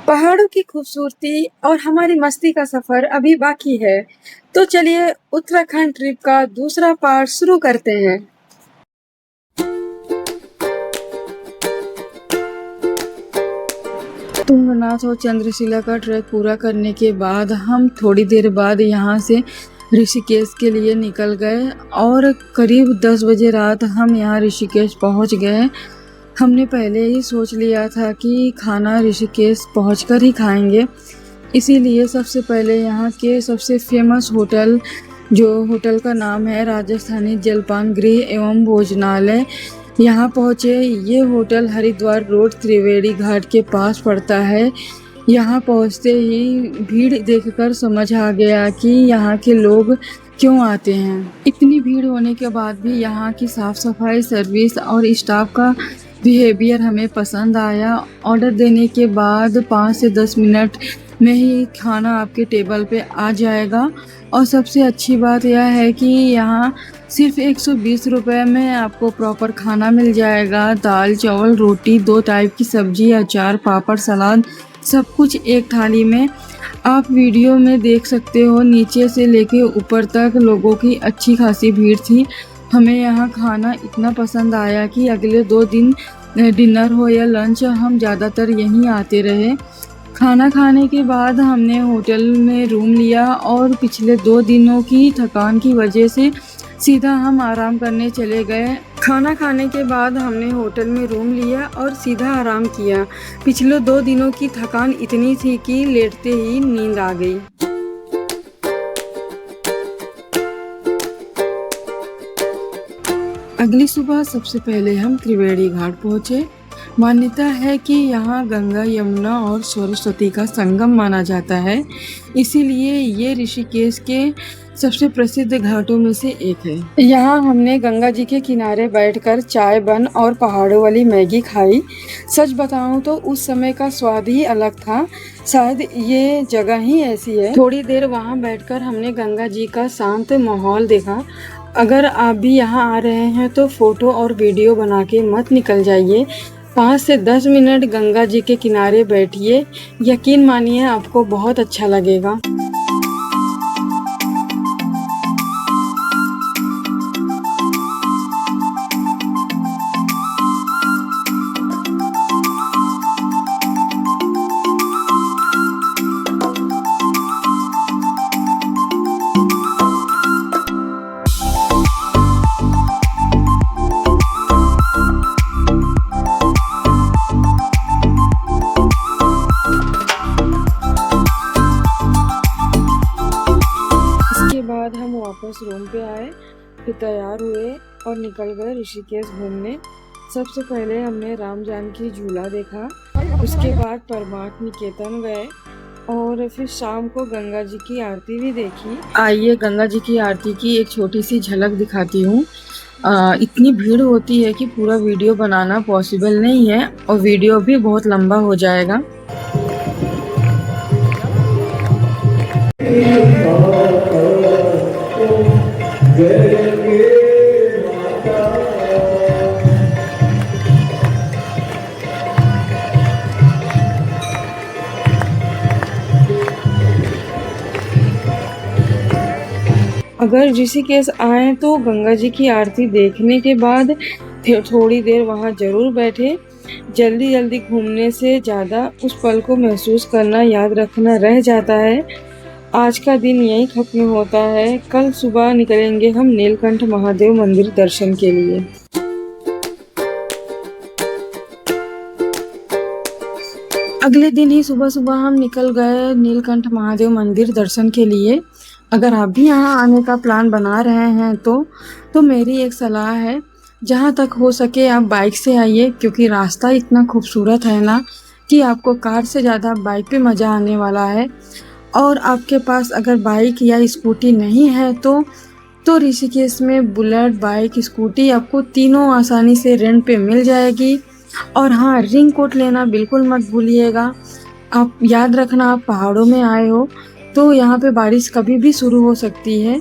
पहाड़ों की खूबसूरती और हमारी मस्ती का सफर अभी बाकी है, तो चलिए उत्तराखंड ट्रिप का दूसरा पार्ट शुरू करते हैं। तुंगनाथ और चंद्रशिला का ट्रैक पूरा करने के बाद हम थोड़ी देर बाद यहाँ से ऋषिकेश के लिए निकल गए और करीब 10 बजे रात हम यहाँ ऋषिकेश पहुँच गए। हमने पहले ही सोच लिया था कि खाना ऋषिकेश पहुँचकर ही खाएंगे, इसीलिए सबसे पहले यहाँ के सबसे फेमस होटल, जो होटल का नाम है राजस्थानी जलपान गृह एवं भोजनालय, यहाँ पहुँचे। ये होटल हरिद्वार रोड त्रिवेणी घाट के पास पड़ता है। यहाँ पहुँचते ही भीड़ देखकर समझ आ गया कि यहाँ के लोग क्यों आते हैं। इतनी भीड़ होने के बाद भी यहाँ की साफ़ सफाई, सर्विस और स्टाफ का बिहेवियर हमें पसंद आया। ऑर्डर देने के बाद 5 से 10 मिनट में ही खाना आपके टेबल पे आ जाएगा और सबसे अच्छी बात यह है कि यहाँ सिर्फ 120 रुपये में आपको प्रॉपर खाना मिल जाएगा। दाल, चावल, रोटी, 2 टाइप की सब्जी, अचार, पापड़, सलाद, सब कुछ एक थाली में। आप वीडियो में देख सकते हो, नीचे से लेके ऊपर तक लोगों की अच्छी खासी भीड़ थी। हमें यहाँ खाना इतना पसंद आया कि अगले 2 दिन डिनर हो या लंच, हम ज़्यादातर यहीं आते रहे। खाना खाने के बाद हमने होटल में रूम लिया और पिछले 2 दिनों की थकान की वजह से सीधा हम आराम करने चले गए। खाना खाने के बाद हमने होटल में रूम लिया और सीधा आराम किया। पिछले 2 दिनों की थकान इतनी थी कि लेटते ही नींद आ गई। अगली सुबह सबसे पहले हम त्रिवेणी घाट पहुँचे। मान्यता है कि यहाँ गंगा, यमुना और सरस्वती का संगम माना जाता है, इसीलिए ये ऋषिकेश के सबसे प्रसिद्ध घाटों में से एक है। यहाँ हमने गंगा जी के किनारे बैठकर चाय, बन और पहाड़ों वाली मैगी खाई। सच बताऊँ तो उस समय का स्वाद ही अलग था, शायद ये जगह ही ऐसी है। थोड़ी देर वहाँ बैठकर हमने गंगा जी का शांत माहौल देखा। अगर आप भी यहाँ आ रहे हैं तो फ़ोटो और वीडियो बना के मत निकल जाइए। 5 से 10 मिनट गंगा जी के किनारे बैठिए, यकीन मानिए आपको बहुत अच्छा लगेगा। बाद हम वापस रूम पे आए, फिर तैयार हुए और निकल गए ऋषिकेश घूमने। सबसे पहले हमने राम जानकी झूला देखा, उसके बाद परमार्थ निकेतन गए और फिर शाम को गंगा जी की आरती भी देखी। आइए गंगा जी की आरती की एक छोटी सी झलक दिखाती हूँ। इतनी भीड़ होती है कि पूरा वीडियो बनाना पॉसिबल नहीं है और वीडियो भी बहुत लंबा हो जाएगा। अगर ऋषिकेश आए तो गंगा जी की आरती देखने के बाद थोड़ी देर वहाँ जरूर बैठे। जल्दी जल्दी घूमने से ज़्यादा उस पल को महसूस करना, याद रखना रह जाता है। आज का दिन यहीं खत्म होता है। कल सुबह निकलेंगे हम नीलकंठ महादेव मंदिर दर्शन के लिए। अगले दिन ही सुबह सुबह हम निकल गए नीलकंठ महादेव मंदिर दर्शन के लिए। अगर आप भी यहाँ आने का प्लान बना रहे हैं तो मेरी एक सलाह है, जहाँ तक हो सके आप बाइक से आइए, क्योंकि रास्ता इतना खूबसूरत है ना कि आपको कार से ज़्यादा बाइक पे मज़ा आने वाला है। और आपके पास अगर बाइक या स्कूटी नहीं है तो ऋषिकेश में बुलेट, बाइक, स्कूटी आपको तीनों आसानी से रेंट पे मिल जाएगी। और हाँ, रेन कोट लेना बिल्कुल मत भूलिएगा। आप याद रखना, आप पहाड़ों में आए हो तो यहाँ पे बारिश कभी भी शुरू हो सकती है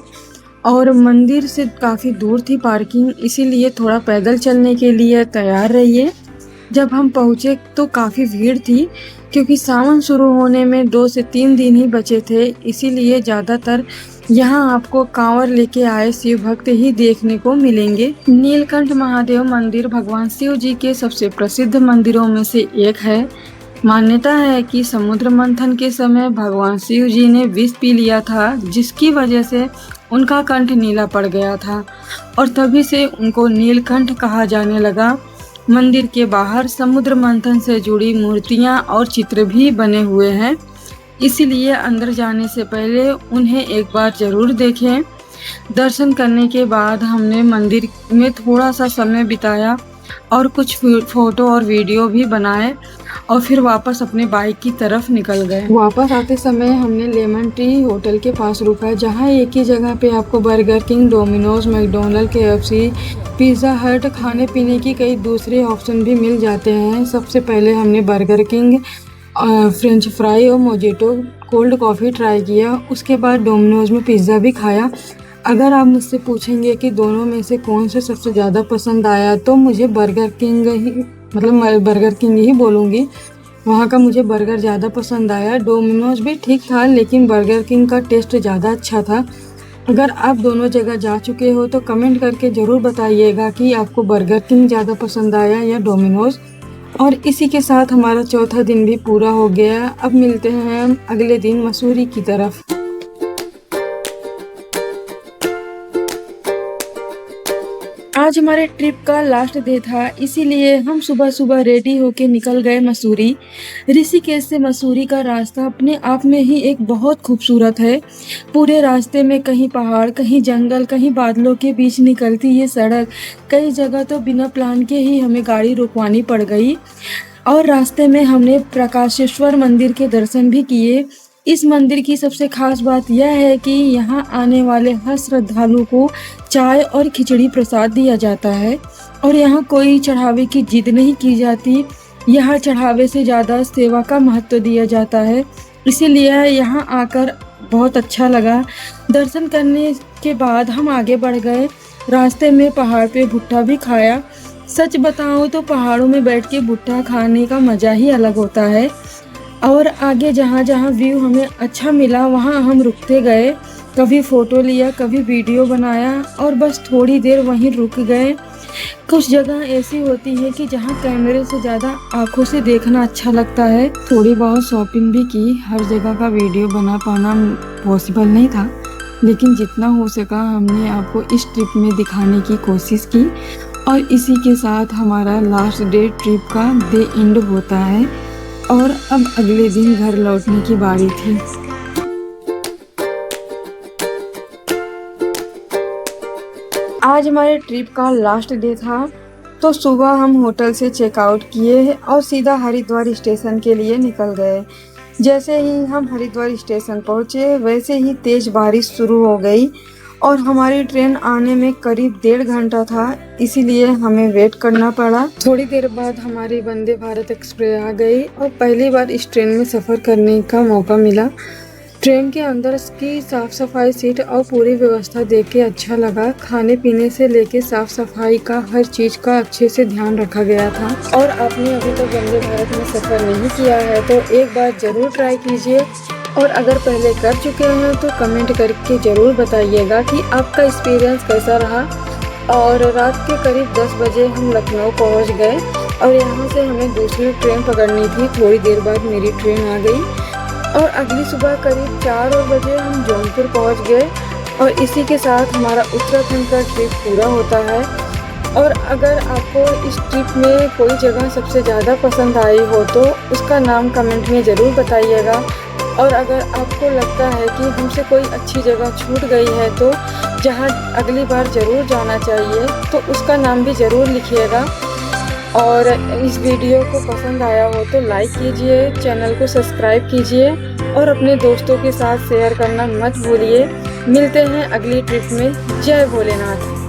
और मंदिर से काफ़ी दूर थी पार्किंग, इसीलिए थोड़ा पैदल चलने के लिए तैयार रहिए। जब हम पहुँचे तो काफ़ी भीड़ थी, क्योंकि सावन शुरू होने में 2 से 3 दिन ही बचे थे, इसीलिए ज़्यादातर यहाँ आपको कांवड़ लेके आए शिव भक्त ही देखने को मिलेंगे। नीलकंठ महादेव मंदिर भगवान शिव जी के सबसे प्रसिद्ध मंदिरों में से एक है। मान्यता है कि समुद्र मंथन के समय भगवान शिव जी ने विष पी लिया था, जिसकी वजह से उनका कंठ नीला पड़ गया था और तभी से उनको नीलकंठ कहा जाने लगा। मंदिर के बाहर समुद्र मंथन से जुड़ी मूर्तियां और चित्र भी बने हुए हैं, इसीलिए अंदर जाने से पहले उन्हें एक बार जरूर देखें। दर्शन करने के बाद हमने मंदिर में थोड़ा सा समय बिताया और कुछ फोटो और वीडियो भी बनाए और फिर वापस अपने बाइक की तरफ निकल गए। वापस आते समय हमने लेमन ट्री होटल के पास रुका, जहां एक ही जगह पे आपको burger king, Domino's, McDonald, KFC, pizza हट, खाने पीने की कई दूसरे ऑप्शन भी मिल जाते हैं। सबसे पहले हमने बर्गर किंग फ्रेंच फ्राई और मोजिटो कोल्ड कॉफ़ी ट्राई किया। उसके बाद डोमिनोज में पिज़्ज़ा भी खाया। अगर आप मुझसे पूछेंगे कि दोनों में से कौन से सबसे ज़्यादा पसंद आया, तो मुझे बर्गर किंग ही बोलूँगी। वहाँ का मुझे बर्गर ज़्यादा पसंद आया। डोमिनोज भी ठीक था, लेकिन बर्गर किंग का टेस्ट ज़्यादा अच्छा था। अगर आप दोनों जगह जा चुके हो तो कमेंट करके ज़रूर बताइएगा कि आपको बर्गर किंग ज़्यादा पसंद आया या डोमिनोज। और इसी के साथ हमारा चौथा दिन भी पूरा हो गया। अब मिलते हैं हम अगले दिन मसूरी की तरफ। आज हमारे ट्रिप का लास्ट डे था, इसीलिए हम सुबह सुबह रेडी होके निकल गए मसूरी। ऋषिकेश से मसूरी का रास्ता अपने आप में ही एक बहुत खूबसूरत है। पूरे रास्ते में कहीं पहाड़, कहीं जंगल, कहीं बादलों के बीच निकलती ये सड़क। कई जगह तो बिना प्लान के ही हमें गाड़ी रुकवानी पड़ गई। और रास्ते में हमने प्रकाशेश्वर मंदिर के दर्शन भी किए। इस मंदिर की सबसे खास बात यह है कि यहाँ आने वाले हर श्रद्धालु को चाय और खिचड़ी प्रसाद दिया जाता है और यहाँ कोई चढ़ावे की जिद नहीं की जाती। यहाँ चढ़ावे से ज़्यादा सेवा का महत्व दिया जाता है, इसीलिए यहाँ आकर बहुत अच्छा लगा। दर्शन करने के बाद हम आगे बढ़ गए। रास्ते में पहाड़ पे भुट्टा भी खाया। सच बताऊँ तो पहाड़ों में बैठ के भुट्टा खाने का मज़ा ही अलग होता है। और आगे जहाँ जहाँ व्यू हमें अच्छा मिला वहाँ हम रुकते गए। कभी फ़ोटो लिया, कभी वीडियो बनाया और बस थोड़ी देर वहीं रुक गए। कुछ जगह ऐसी होती है कि जहाँ कैमरे से ज़्यादा आँखों से देखना अच्छा लगता है। थोड़ी बहुत शॉपिंग भी की। हर जगह का वीडियो बना पाना पॉसिबल नहीं था, लेकिन जितना हो सका हमने आपको इस ट्रिप में दिखाने की कोशिश की। और इसी के साथ हमारा लास्ट डे ट्रिप का डे एंड होता है और अब अगले दिन घर लौटने की बारी थी। आज हमारे ट्रिप का लास्ट डे था, तो सुबह हम होटल से चेकआउट किए और सीधा हरिद्वार स्टेशन के लिए निकल गए। जैसे ही हम हरिद्वार स्टेशन पहुंचे वैसे ही तेज बारिश शुरू हो गई और हमारी ट्रेन आने में करीब 1.5 घंटा था, इसीलिए हमें वेट करना पड़ा। थोड़ी देर बाद हमारी वंदे भारत एक्सप्रेस आ गई और पहली बार इस ट्रेन में सफ़र करने का मौका मिला। ट्रेन के अंदर की साफ़ सफाई, सीट और पूरी व्यवस्था देख के अच्छा लगा। खाने पीने से लेके साफ़ सफाई का हर चीज़ का अच्छे से ध्यान रखा गया था। और आपने अभी तक वंदे भारत में सफ़र नहीं किया है तो एक बार ज़रूर ट्राई कीजिए, और अगर पहले कर चुके हैं तो कमेंट करके ज़रूर बताइएगा कि आपका एक्सपीरियंस कैसा रहा। और रात के करीब 10 बजे हम लखनऊ पहुंच गए और यहाँ से हमें दूसरी ट्रेन पकड़नी थी। थोड़ी देर बाद मेरी ट्रेन आ गई और अगली सुबह करीब 4 बजे हम जौनपुर पहुंच गए। और इसी के साथ हमारा उत्तराखंड का ट्रिप पूरा होता है। और अगर आपको इस ट्रिप में कोई जगह सबसे ज़्यादा पसंद आई हो तो उसका नाम कमेंट में ज़रूर बताइएगा। और अगर आपको लगता है कि हमसे कोई अच्छी जगह छूट गई है तो जहां अगली बार ज़रूर जाना चाहिए तो उसका नाम भी ज़रूर लिखिएगा। और इस वीडियो को पसंद आया हो तो लाइक कीजिए, चैनल को सब्सक्राइब कीजिए और अपने दोस्तों के साथ शेयर करना मत भूलिए। मिलते हैं अगली ट्रिप में। जय भोलेनाथ।